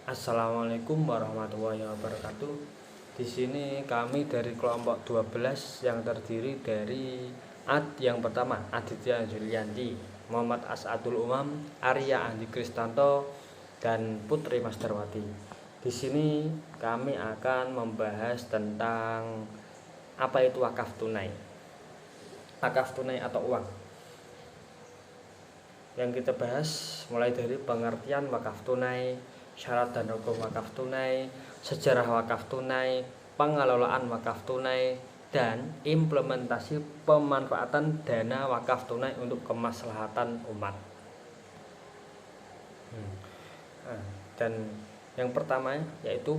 Assalamualaikum warahmatullahi wabarakatuh. Di sini kami dari kelompok 12 yang terdiri dari yang pertama Aditya Julianti, Muhammad As'adul Umam, Arya Andi Kristanto, dan Putri Masdarwati. Di sini kami akan membahas tentang apa itu wakaf tunai. Wakaf tunai atau uang. Yang kita bahas mulai dari pengertian wakaf tunai, syarat dan hukum wakaf tunai, sejarah wakaf tunai, pengelolaan wakaf tunai, dan implementasi pemanfaatan dana wakaf tunai untuk kemaslahatan umat. Dan yang pertama yaitu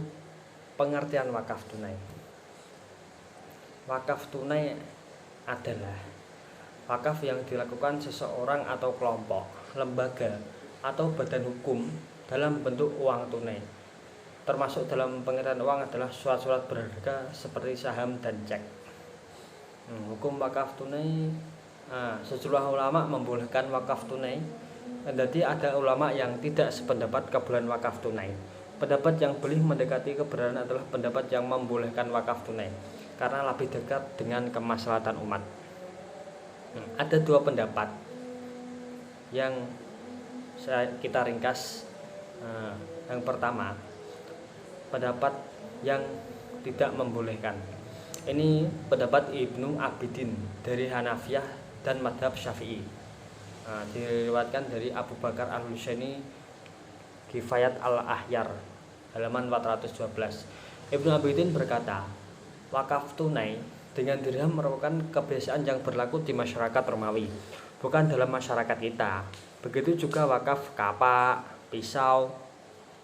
pengertian wakaf tunai. Wakaf tunai adalah wakaf yang dilakukan seseorang atau kelompok, lembaga, atau badan hukum dalam bentuk uang tunai. Termasuk dalam pengertian uang adalah surat-surat berharga seperti saham dan cek. Hukum wakaf tunai, sejumlah ulama membolehkan wakaf tunai. Jadi ada ulama yang tidak sependapat kebenaran wakaf tunai. Pendapat yang boleh mendekati kebenaran adalah pendapat yang membolehkan wakaf tunai karena lebih dekat dengan kemaslahatan umat. Ada dua pendapat yang kita ringkas. Yang pertama, pendapat yang tidak membolehkan. Ini pendapat Ibnu Abidin dari Hanafiyah dan Madhab Syafi'i. Diriwayatkan dari Abu Bakar Al-Husaini Kifayat Al-Ahyar halaman 412. Ibnu Abidin berkata, wakaf tunai dengan dirham merupakan kebiasaan yang berlaku di masyarakat Romawi, bukan dalam masyarakat kita. Begitu juga wakaf kapak, pisau,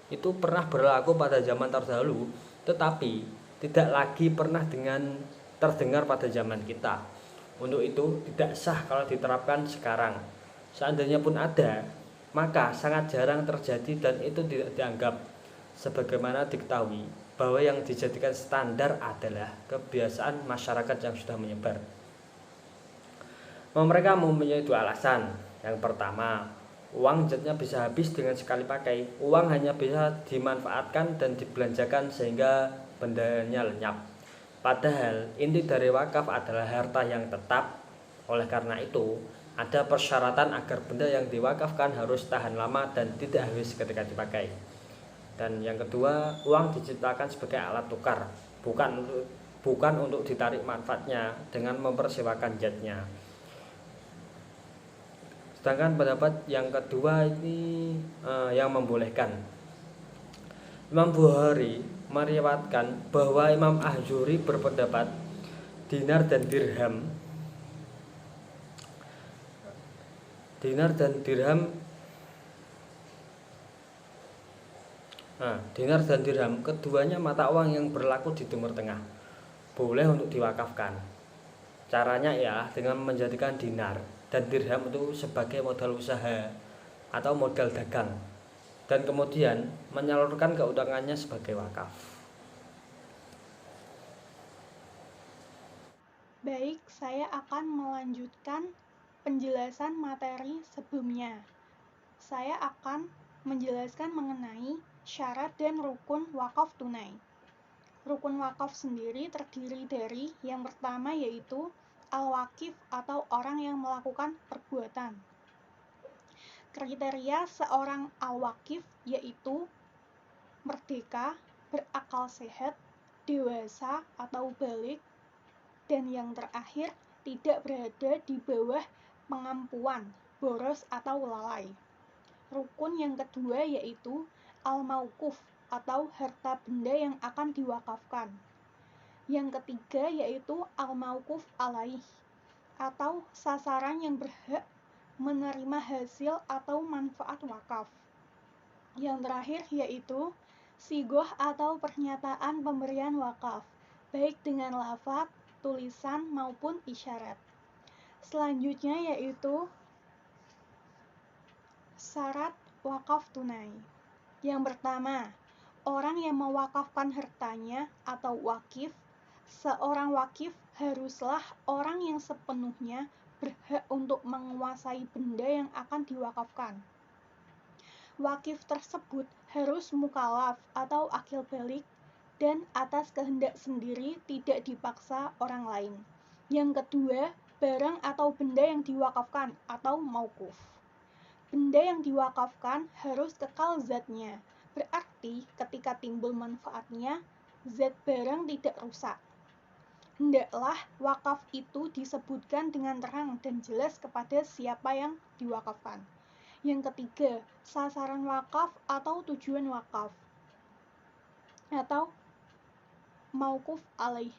itu pernah berlaku pada zaman terdahulu, tetapi tidak lagi pernah terdengar pada zaman kita. Untuk itu tidak sah kalau diterapkan sekarang. Seandainya pun ada, maka sangat jarang terjadi dan itu tidak dianggap. Sebagaimana diketahui bahwa yang dijadikan standar adalah kebiasaan masyarakat yang sudah menyebar. Mereka mempunyai dua alasan. Yang pertama, uang jatnya bisa habis dengan sekali pakai. Uang hanya bisa dimanfaatkan dan dibelanjakan sehingga bendanya lenyap. Padahal inti dari wakaf adalah harta yang tetap. Oleh karena itu, ada persyaratan agar benda yang diwakafkan harus tahan lama dan tidak habis ketika dipakai. Dan yang kedua, uang diciptakan sebagai alat tukar, bukan untuk ditarik manfaatnya dengan mempersewakan jatnya. Sedangkan pendapat yang kedua ini yang membolehkan. Imam Bukhari meriwayatkan bahwa Imam Ahzuri berpendapat dinar dan dirham keduanya mata uang yang berlaku di Timur Tengah, boleh untuk diwakafkan. Caranya ya dengan menjadikan dinar dan dirham itu sebagai modal usaha atau modal dagang, dan kemudian menyalurkan keuangannya sebagai wakaf. Baik, saya akan melanjutkan penjelasan materi sebelumnya. Saya akan menjelaskan mengenai syarat dan rukun wakaf tunai. Rukun wakaf sendiri terdiri dari yang pertama yaitu al-wakif atau orang yang melakukan perbuatan. Kriteria seorang al-wakif yaitu merdeka, berakal sehat, dewasa atau balik, dan yang terakhir tidak berada di bawah pengampuan, boros atau lalai. Rukun yang kedua yaitu al-mauquf atau harta benda yang akan diwakafkan. Yang ketiga yaitu al-mauquf alaih atau sasaran yang berhak menerima hasil atau manfaat wakaf. Yang terakhir yaitu sigoh atau pernyataan pemberian wakaf, baik dengan lafaz, tulisan maupun isyarat. Selanjutnya yaitu syarat wakaf tunai. Yang pertama, orang yang mewakafkan hartanya atau wakif. Seorang wakif haruslah orang yang sepenuhnya berhak untuk menguasai benda yang akan diwakafkan. Wakif tersebut harus mukalaf atau akil balik, dan atas kehendak sendiri tidak dipaksa orang lain. Yang kedua, barang atau benda yang diwakafkan atau mauquf. Benda yang diwakafkan harus kekal zatnya, berarti ketika timbul manfaatnya, zat barang tidak rusak. Hendaklah wakaf itu disebutkan dengan terang dan jelas kepada siapa yang diwakafkan. Yang ketiga, sasaran wakaf atau tujuan wakaf atau mauquf alaih.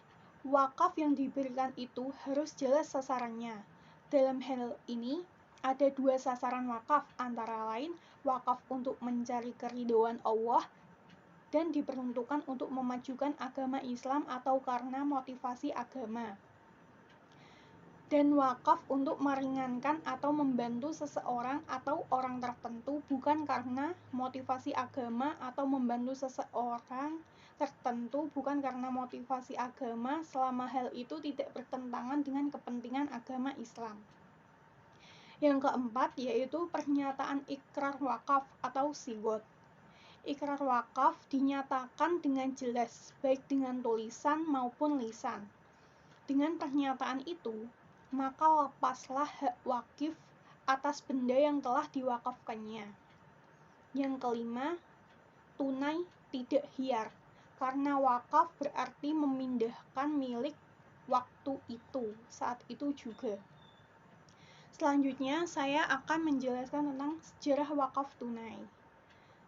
Wakaf yang diberikan itu harus jelas sasarannya. Dalam hal ini, ada dua sasaran wakaf, antara lain wakaf untuk mencari keridhaan Allah dan diperuntukkan untuk memajukan agama Islam atau karena motivasi agama. Dan wakaf untuk meringankan atau membantu seseorang atau orang tertentu bukan karena motivasi agama, atau membantu seseorang tertentu bukan karena motivasi agama selama hal itu tidak bertentangan dengan kepentingan agama Islam. Yang keempat yaitu pernyataan ikrar wakaf atau sigot. Ikrar wakaf dinyatakan dengan jelas, baik dengan tulisan maupun lisan. Dengan pernyataan itu, maka lepaslah hak wakif atas benda yang telah diwakafkannya. Yang kelima, tunai tidak hiyar, karena wakaf berarti memindahkan milik waktu itu, saat itu juga. Selanjutnya, saya akan menjelaskan tentang sejarah wakaf tunai.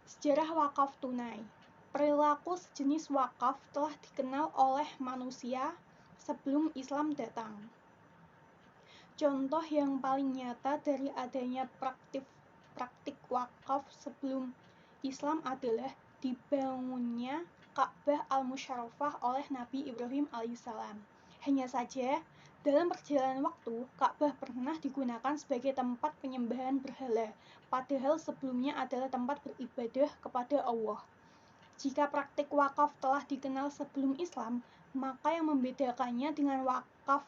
Sejarah wakaf tunai. Perilaku sejenis wakaf telah dikenal oleh manusia sebelum Islam datang. Contoh yang paling nyata dari adanya praktik wakaf sebelum Islam adalah dibangunnya Ka'bah al-Musyarrafah oleh Nabi Ibrahim alaihissalam. Hanya saja, dalam perjalanan waktu, Ka'bah pernah digunakan sebagai tempat penyembahan berhala, padahal sebelumnya adalah tempat beribadah kepada Allah. Jika praktik wakaf telah dikenal sebelum Islam, maka yang membedakannya dengan wakaf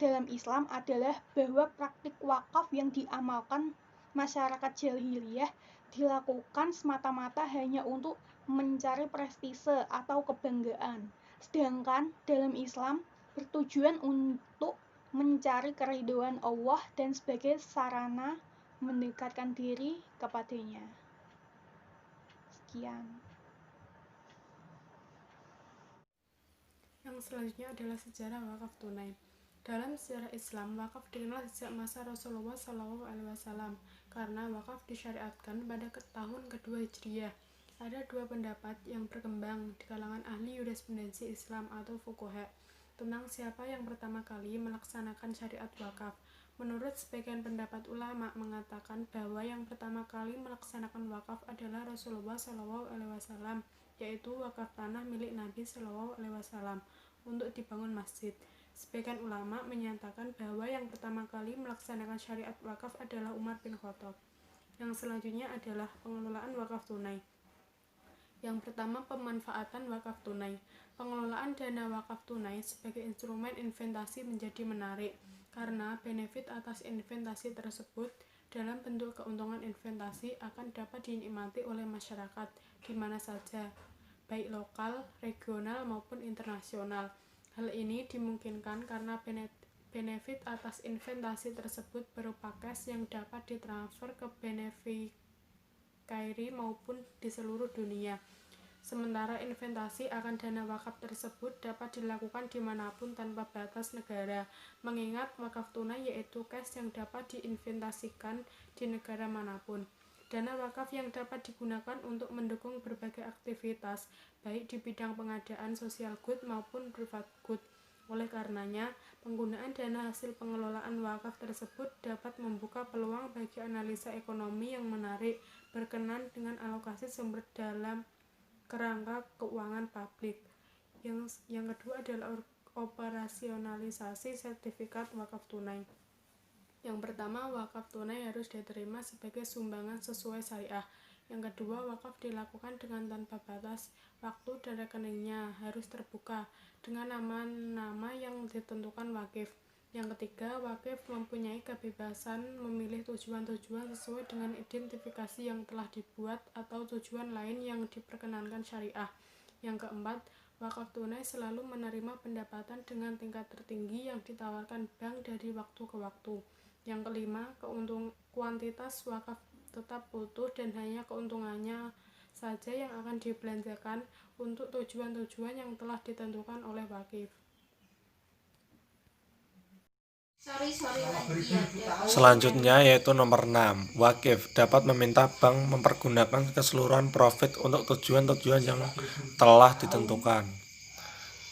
dalam Islam adalah bahwa praktik wakaf yang diamalkan masyarakat jahiliyah dilakukan semata-mata hanya untuk mencari prestise atau kebanggaan. Sedangkan dalam Islam bertujuan untuk mencari keridhaan Allah dan sebagai sarana mendekatkan diri kepadanya. Sekian. Yang selanjutnya adalah sejarah wakaf tunai. Dalam sejarah Islam, wakaf dikenal sejak masa Rasulullah SAW karena wakaf disyariatkan pada tahun kedua Hijriah. Ada dua pendapat yang berkembang di kalangan ahli jurisprudensi Islam atau fuqaha tentang siapa yang pertama kali melaksanakan syariat wakaf. Menurut sebagian pendapat ulama mengatakan bahwa yang pertama kali melaksanakan wakaf adalah Rasulullah SAW, yaitu wakaf tanah milik Nabi SAW untuk dibangun masjid. Sebagian ulama menyatakan bahwa yang pertama kali melaksanakan syariat wakaf adalah Umar bin Khattab. Yang selanjutnya adalah pengelolaan wakaf tunai. Yang pertama, pemanfaatan wakaf tunai. Pengelolaan dana wakaf tunai sebagai instrumen investasi menjadi menarik karena benefit atas investasi tersebut dalam bentuk keuntungan investasi akan dapat dinikmati oleh masyarakat di mana saja, baik lokal, regional maupun internasional. Hal ini dimungkinkan karena benefit atas investasi tersebut berupa cash yang dapat ditransfer ke beneficiary maupun di seluruh dunia. Sementara investasi akan dana wakaf tersebut dapat dilakukan dimanapun tanpa batas negara, mengingat wakaf tunai yaitu cash yang dapat diinvestasikan di negara manapun. Dana wakaf yang dapat digunakan untuk mendukung berbagai aktivitas, baik di bidang pengadaan social good maupun private good. Oleh karenanya, penggunaan dana hasil pengelolaan wakaf tersebut dapat membuka peluang bagi analisa ekonomi yang menarik berkenan dengan alokasi sumber dalam kerangka keuangan publik. Yang kedua adalah operasionalisasi sertifikat wakaf tunai. Yang pertama, wakaf tunai harus diterima sebagai sumbangan sesuai syariah. Yang kedua, wakaf dilakukan dengan tanpa batas waktu dan rekeningnya harus terbuka dengan nama-nama yang ditentukan wakif. Yang ketiga, wakif mempunyai kebebasan memilih tujuan-tujuan sesuai dengan identifikasi yang telah dibuat atau tujuan lain yang diperkenankan syariah. Yang keempat, wakaf tunai selalu menerima pendapatan dengan tingkat tertinggi yang ditawarkan bank dari waktu ke waktu. Yang kelima, kuantitas wakaf tetap utuh dan hanya keuntungannya saja yang akan dibelanjakan untuk tujuan-tujuan yang telah ditentukan oleh wakif. Selanjutnya yaitu nomor 6. Wakif dapat meminta bank mempergunakan keseluruhan profit untuk tujuan-tujuan yang telah ditentukan.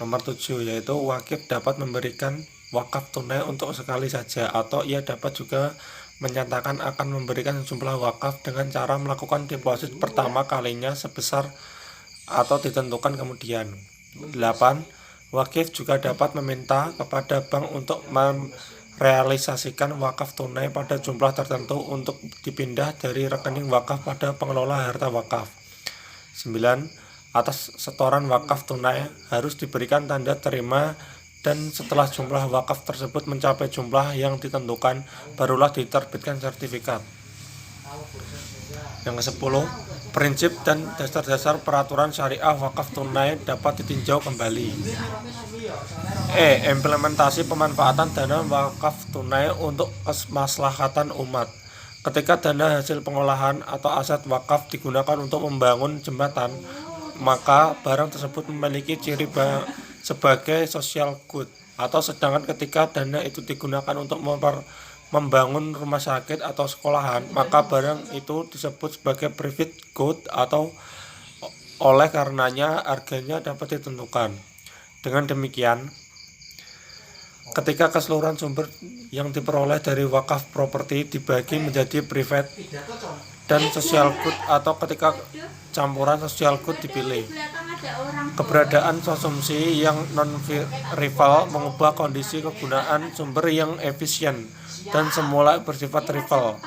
Nomor 7 yaitu wakif dapat memberikan wakaf tunai untuk sekali saja, atau ia dapat juga menyatakan akan memberikan jumlah wakaf dengan cara melakukan deposit pertama kalinya sebesar atau ditentukan kemudian. 8. Wakif juga dapat meminta kepada bank untuk merealisasikan wakaf tunai pada jumlah tertentu untuk dipindah dari rekening wakaf pada pengelola harta wakaf. 9. Atas setoran wakaf tunai harus diberikan tanda terima, dan setelah jumlah wakaf tersebut mencapai jumlah yang ditentukan, barulah diterbitkan sertifikat. Yang ke-10, prinsip dan dasar-dasar peraturan syariah wakaf tunai dapat ditinjau kembali. Implementasi pemanfaatan dana wakaf tunai untuk kemaslahatan umat. Ketika dana hasil pengolahan atau aset wakaf digunakan untuk membangun jembatan, maka barang tersebut memiliki ciri sebagai social good. Atau sedangkan ketika dana itu digunakan untuk membangun rumah sakit atau sekolahan, maka barang itu disebut sebagai private good, atau oleh karenanya harganya dapat ditentukan. Dengan demikian, ketika keseluruhan sumber yang diperoleh dari wakaf properti dibagi menjadi private dan social good, atau ketika campuran social good dipilih, keberadaan konsumsi yang non-rival mengubah kondisi kegunaan sumber yang efisien dan semula bersifat rival.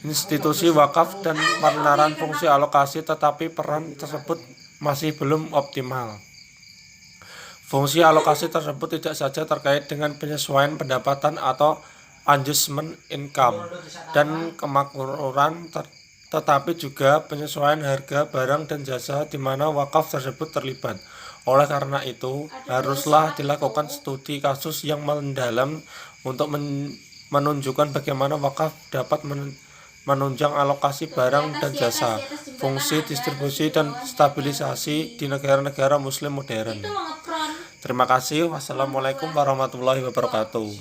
Institusi wakaf dan penaran fungsi alokasi, tetapi peran tersebut masih belum optimal. Fungsi alokasi tersebut tidak saja terkait dengan penyesuaian pendapatan atau adjustment income dan kemakmuran, tetapi juga penyesuaian harga barang dan jasa di mana wakaf tersebut terlibat. Oleh karena itu, haruslah dilakukan studi kasus yang mendalam untuk menunjukkan bagaimana wakaf dapat menunjang alokasi barang dan jasa, fungsi distribusi dan stabilisasi di negara-negara muslim modern. Terima kasih. Wassalamualaikum warahmatullahi wabarakatuh.